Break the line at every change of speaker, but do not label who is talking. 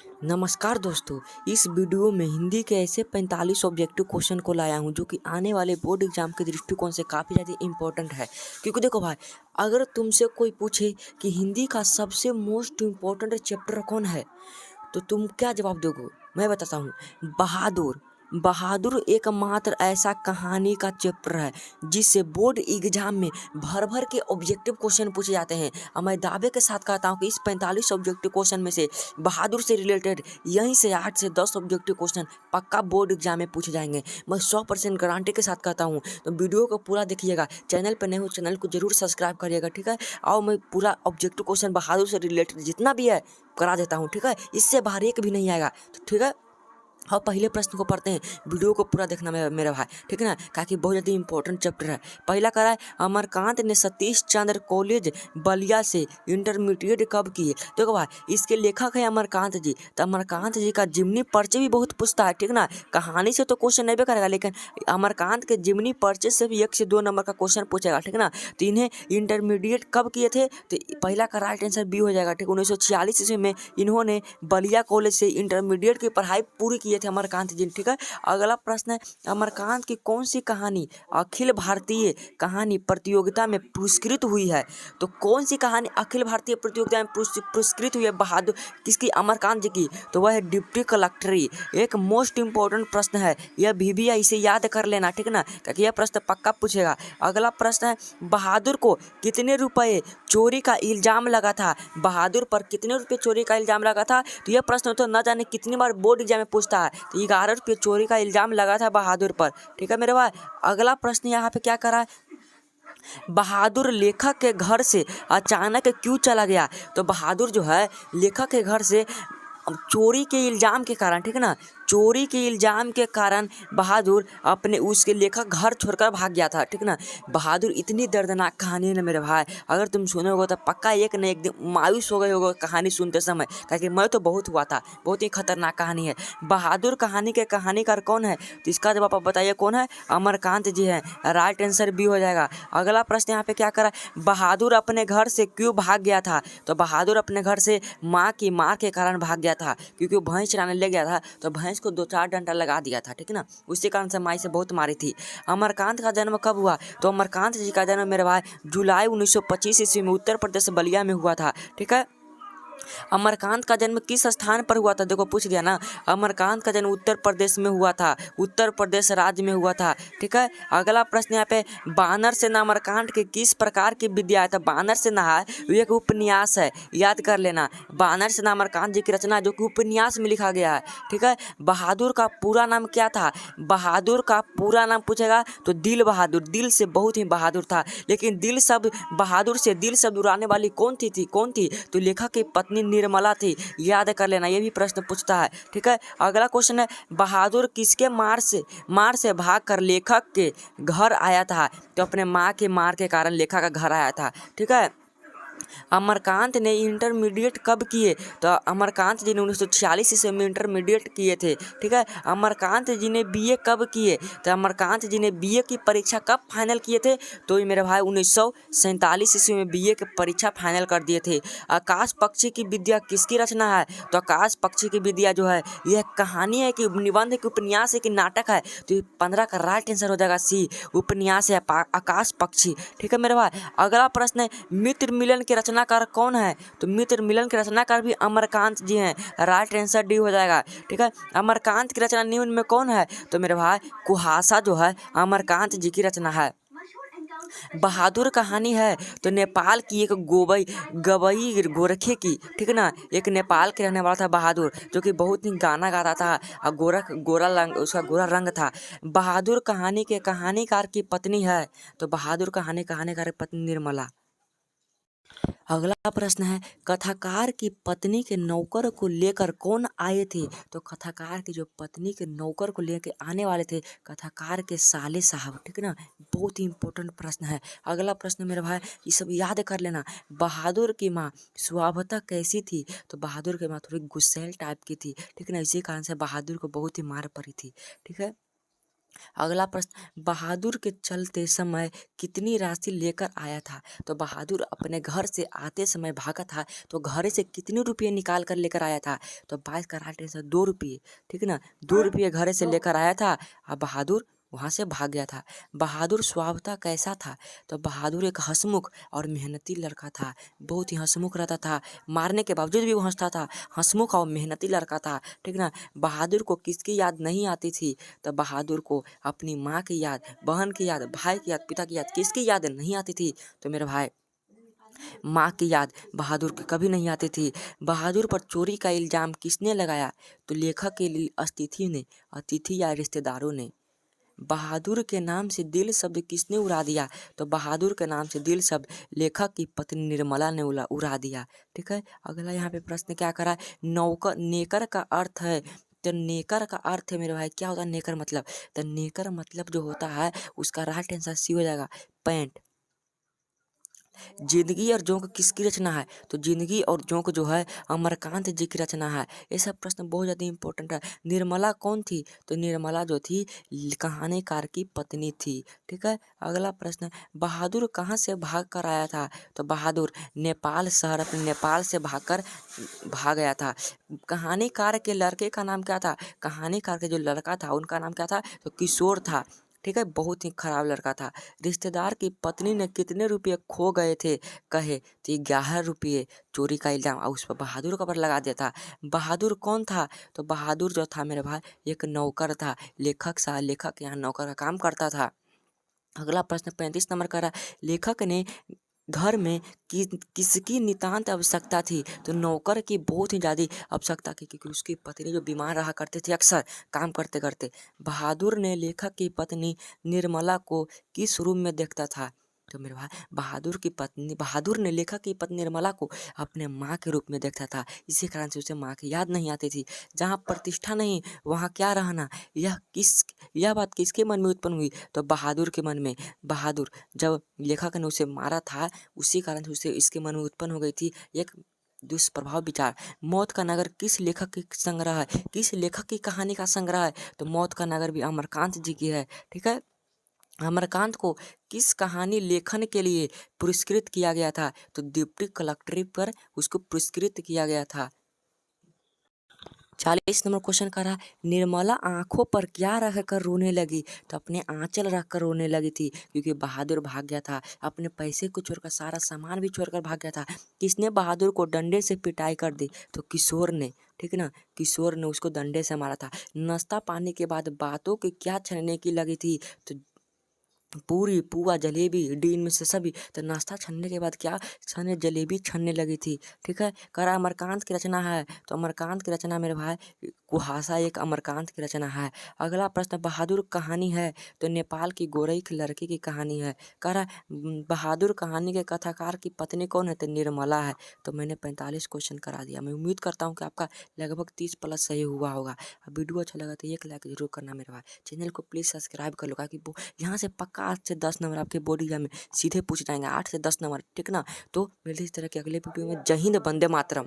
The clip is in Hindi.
नमस्कार दोस्तों, इस वीडियो में हिंदी के ऐसे 45 ऑब्जेक्टिव क्वेश्चन को लाया हूं जो कि आने वाले बोर्ड एग्जाम के दृष्टिकोण से काफ़ी ज़्यादा इम्पोर्टेंट है। क्योंकि देखो भाई, अगर तुमसे कोई पूछे कि हिंदी का सबसे मोस्ट इम्पोर्टेंट चैप्टर कौन है, तो तुम क्या जवाब दोगे? मैं बताता हूँ, बहादुर। बहादुर एकमात्र ऐसा कहानी का चैप्टर है जिससे बोर्ड एग्जाम में भर भर के ऑब्जेक्टिव क्वेश्चन पूछे जाते हैं। और मैं दावे के साथ कहता हूँ कि इस 45 ऑब्जेक्टिव क्वेश्चन में से बहादुर से रिलेटेड यहीं से 8 से 10 ऑब्जेक्टिव क्वेश्चन पक्का बोर्ड एग्जाम में पूछे जाएंगे। मैं 100% गारंटी के साथ कहता हूँ। तो वीडियो को पूरा देखिएगा। चैनल पर नए हो चैनल को जरूर सब्सक्राइब करिएगा, ठीक है। और मैं पूरा ऑब्जेक्टिव क्वेश्चन बहादुर से रिलेटेड जितना भी है करा देता हूँ, ठीक है। इससे बाहर एक भी नहीं आएगा, तो ठीक है। और पहले प्रश्न को पढ़ते हैं। वीडियो को पूरा देखना मेरा भाई, ठीक है ना, ताकि बहुत ज़्यादा इंपॉर्टेंट चैप्टर है। पहला कह रहा है, अमरकांत ने सतीश चंद्र कॉलेज बलिया से इंटरमीडिएट कब किए? देखो भाई, इसके लेखक है अमरकांत जी। तो अमरकांत जी का जिमनी परिचय भी बहुत पूछता है, ठीक ना। कहानी से तो क्वेश्चन नहीं भी करेगा, लेकिन अमरकांत के जिमनी परिचय से भी 1 से 2 नंबर का क्वेश्चन पूछेगा, ठीक ना। तो इन्हें इंटरमीडिएट कब किए थे? तो पहला का राइट आंसर बी हो जाएगा, ठीक। 1946 ईस्वी में इन्होंने बलिया कॉलेज से इंटरमीडिएट की पढ़ाई पूरी किए थे अमरकांत जी, ठीक है। अगला प्रश्न है, अमरकांत की कौन सी कहानी अखिल भारतीय कहानी प्रतियोगिता में पुरस्कृत हुई है? तो कौन सी कहानी अखिल भारतीय प्रतियोगिता में पुरस्कृत हुई है बहादुर किसकी? अमरकांत जी की। तो वह है डिप्टी कलेक्टरी। एक मोस्ट इंपॉर्टेंट प्रश्न है, यह भी इसे याद कर लेना, ठीक ना, क्योंकि यह प्रश्न पक्का पूछेगा। अगला प्रश्न है, बहादुर को कितने रुपए चोरी का इल्जाम लगा था? बहादुर पर कितने रुपए चोरी का इल्जाम लगा था? तो यह प्रश्न तो न जाने कितनी बार बोर्ड एग्जाम में पूछता है। तो 11 रुपये चोरी का इल्जाम लगा था बहादुर पर, ठीक है मेरे भाई। अगला प्रश्न यहाँ पे क्या करा है, बहादुर लेखक के घर से अचानक क्यों चला गया? तो बहादुर जो है लेखक के घर से चोरी के इल्जाम के कारण, ठीक है ना, चोरी के इल्जाम के कारण बहादुर अपने उसके लेखक घर छोड़कर भाग गया था, ठीक ना। बहादुर इतनी दर्दनाक कहानी है ना मेरे भाई, अगर तुम सुने होगे तो पक्का एक न एक दिन मायूस हो गए होगे कहानी सुनते समय, ताकि मैं तो बहुत हुआ था। बहुत ही खतरनाक कहानी है। बहादुर कहानी के कहानीकार कौन है? तो इसका जवाब आप बताइए कौन है? अमरकांत जी हैं। राइट आंसर बी हो जाएगा। अगला प्रश्न यहाँ पे क्या करा, बहादुर अपने घर से क्यों भाग गया था? तो बहादुर अपने घर से माँ की मार के कारण भाग गया था, क्योंकि वो भैंस चराने ले गया था, तो भैंस को 2-4 डंडा लगा दिया था, ठीक है ना। उसी कारण से माई से बहुत मारी थी। अमरकांत का जन्म कब हुआ? तो अमरकांत जी का जन्म मेरे भाई जुलाई 1925 ईस्वी में उत्तर प्रदेश बलिया में हुआ था, ठीक है। अमरकांत का जन्म किस स्थान पर हुआ था? देखो पूछ दिया ना। अमरकांत का जन्म उत्तर प्रदेश में हुआ था, उत्तर प्रदेश राज्य में हुआ था, ठीक है। अगला प्रश्न यहाँ पे, बानर सेना अमरकांत के किस प्रकार की विद्या है? तो बानर सेना है वो एक उपन्यास है, याद कर लेना। बानर सेना अमरकांत जी की रचना है, जो कि उपन्यास में लिखा गया है, ठीक है। बहादुर का पूरा नाम क्या था? बहादुर का पूरा नाम पूछेगा तो दिल बहादुर, दिल से बहुत ही बहादुर था। लेकिन दिल शब्द, बहादुर से दिल शब्द उड़ाने वाली कौन थी? तो लेखक की पत्नी निर्मला थी, याद कर लेना। ये भी प्रश्न पूछता है, ठीक है। अगला क्वेश्चन है, बहादुर किसके मार से भाग कर लेखक के घर आया था? तो अपने माँ के मार के कारण लेखक का घर आया था, ठीक है। अमरकांत ने इंटरमीडिएट कब किए? तो अमरकांत जी ने 1946 ईस्वी में इंटरमीडिएट किए थे, ठीक है। अमरकांत जी ने बीए कब किए? तो अमरकांत जी ने बीए की परीक्षा कब फाइनल किए थे? तो ये मेरे भाई 1947 ईस्वी में बीए की परीक्षा फाइनल कर दिए थे। आकाश पक्षी की विद्या किसकी रचना है? तो आकाश पक्षी की विद्या जो है, यह कहानी है कि निबंध है कि उपन्यास है कि नाटक है? तो ये 15 का राइट आंसर हो जाएगा सी, उपन्यास है आकाश पक्षी, ठीक है मेरे भाई। अगला प्रश्न है, मित्र मिलन के रचनाकार कौन है? तो मित्र मिलन के रचनाकार भी अमरकांत जी हैं, राइट आंसर डी हो जाएगा, ठीक है। अमरकांत की रचना निम्न में कौन है? तो मेरे भाई कुहासा जो है अमरकांत जी की रचना है। बहादुर कहानी है तो नेपाल की एक गवई गोरखे की, ठीक है ना। एक नेपाल के रहने वाला था बहादुर, जो कि बहुत ही गाना गाता था और उसका गोरा रंग था। बहादुर कहानी के कहानीकार की पत्नी है, तो बहादुर कहानीकार की पत्नी निर्मला। अगला प्रश्न है, कथाकार की पत्नी के नौकर को लेकर कौन आए थे? तो कथाकार की जो पत्नी के नौकर को लेकर आने वाले थे, कथाकार के साले साहब, ठीक है ना। बहुत ही इंपॉर्टेंट प्रश्न है। अगला प्रश्न मेरे भाई ये सब याद कर लेना। बहादुर की माँ स्वभावतः कैसी थी? तो बहादुर की माँ थोड़ी गुस्सैल टाइप की थी, ठीक है ना। इसी कारण से बहादुर को बहुत ही मार पड़ी थी, ठीक है। अगला प्रश्न, बहादुर के चलते समय कितनी राशि लेकर आया था? तो बहादुर अपने घर से आते समय भागा था, तो घर से कितने रुपये निकाल कर लेकर आया था? तो 22 का राइट आंसर 2 रुपये। ठीक है ना, 2 रुपये घर से लेकर आया था और बहादुर वहाँ से भाग गया था। बहादुर स्वभावतः कैसा था? तो बहादुर एक हंसमुख और मेहनती लड़का था। बहुत ही हंसमुख रहता था, मारने के बावजूद भी वो हंसता था। हंसमुख और मेहनती लड़का था। ठीक ना। बहादुर को किसकी याद नहीं आती थी? तो बहादुर को अपनी माँ की याद, बहन की याद, भाई की याद, पिता की याद, किसकी याद नहीं आती थी? तो मेरे भाई, माँ की याद बहादुर की कभी नहीं आती थी। बहादुर पर चोरी का इल्जाम किसने लगाया? तो लेखक के लिए अतिथि ने, अतिथि या रिश्तेदारों ने। बहादुर के नाम से दिल शब्द किसने उड़ा दिया? तो बहादुर के नाम से दिल शब्द लेखक की पत्नी निर्मला ने उड़ा दिया। ठीक है। अगला यहाँ पे प्रश्न क्या करा है? नौकर, नेकर का अर्थ है, तो नेकर का अर्थ है मेरे भाई, क्या होता है नेकर मतलब? तो नेकर मतलब जो होता है उसका राइट आंसर सी हो जाएगा, पैंट। जिंदगी और जोंक किसकी रचना है? तो जिंदगी और जोंक जो है अमरकांत जी की रचना है। ये सब प्रश्न बहुत ज़्यादा इंपॉर्टेंट है। निर्मला कौन थी? तो निर्मला जो थी कहानीकार की पत्नी थी। ठीक है। अगला प्रश्न, बहादुर कहाँ से भाग कर आया था? तो बहादुर नेपाल शहर, अपने नेपाल से भाग गया था। कहानीकार के लड़के का नाम क्या था? कहानीकार के जो लड़का था उनका नाम क्या था? तो किशोर था। ठीक है, बहुत ही खराब लड़का था। रिश्तेदार की पत्नी ने कितने रुपये खो गए थे? कहे तो 11 रुपये। चोरी का इल्जाम उस पर बहादुर का पर लगा दिया था। बहादुर कौन था? तो बहादुर जो था मेरे भाई एक नौकर था। लेखक यहाँ नौकर का काम करता था। अगला प्रश्न 35 नंबर का रहा, लेखक ने घर में किसकी नितांत आवश्यकता थी? तो नौकर की बहुत ही ज़्यादा आवश्यकता थी, क्योंकि उसकी पत्नी जो बीमार रहा करते थे अक्सर काम करते करते। बहादुर ने लेखक की पत्नी निर्मला को किस रूम में देखता था? तो मेरे भाई, बहादुर ने लेखक की पत्नी निर्मला को अपने माँ के रूप में देखता था। इसी कारण से उसे माँ की याद नहीं आती थी। जहाँ प्रतिष्ठा नहीं वहाँ क्या रहना, यह बात किसके मन में उत्पन्न हुई? तो बहादुर के मन में। बहादुर जब लेखक ने उसे मारा था, उसी कारण से उसे इसके मन में उत्पन्न हो गई थी एक दुष्प्रभाव विचार। मौत का नगर किस लेखक की संग्रह है? किस लेखक की कहानी का संग्रह है? तो मौत का नगर भी अमरकांत जी की है। ठीक है। अमरकांत को किस कहानी लेखन के लिए पुरस्कृत किया गया था? तो डिप्टी कलेक्टर पर उसको पुरस्कृत किया गया था। 40 नंबर क्वेश्चन का रहा, निर्मला आंखों पर क्या रख कर रोने लगी? तो अपने आंचल रख कर रोने लगी थी, क्योंकि बहादुर भाग गया था। अपने पैसे को छोड़कर सारा सामान भी छोड़कर भाग गया था। किसने बहादुर को डंडे से पिटाई कर दी? तो किशोर ने। ठीक है ना, किशोर ने उसको डंडे से मारा था। नाश्ता पाने के बाद बातों की क्या छनने की लगी थी? तो पूरी पुआ जलेबी दिन में से सभी। तो नाश्ता छनने के बाद क्या छने? जलेबी छनने लगी थी। ठीक है। करा अमरकांत की रचना है? तो अमरकांत की रचना मेरे भाई कुहासा एक अमरकांत की रचना है। अगला प्रश्न, बहादुर कहानी है? तो नेपाल की गोरई की लड़की की कहानी है। करा बहादुर कहानी के कथाकार की पत्नी कौन है? तो निर्मला है। तो मैंने 45 क्वेश्चन करा दिया। मैं उम्मीद करता हूँ कि आपका लगभग 30 प्लस सही हुआ होगा। वीडियो अच्छा लगा तो एक लाइक जरूर करना मेरे भाई। चैनल को प्लीज़ सब्सक्राइब कर लो, ताकि यहाँ से पक्का 8 से 10 नंबर आपके बोर्ड एग्जाम में सीधे पूछ जाएंगे। 8 से 10 नंबर। ठीक ना। तो मिलते इस तरह के अगले वीडियो में। जय हिंद, वंदे मातरम।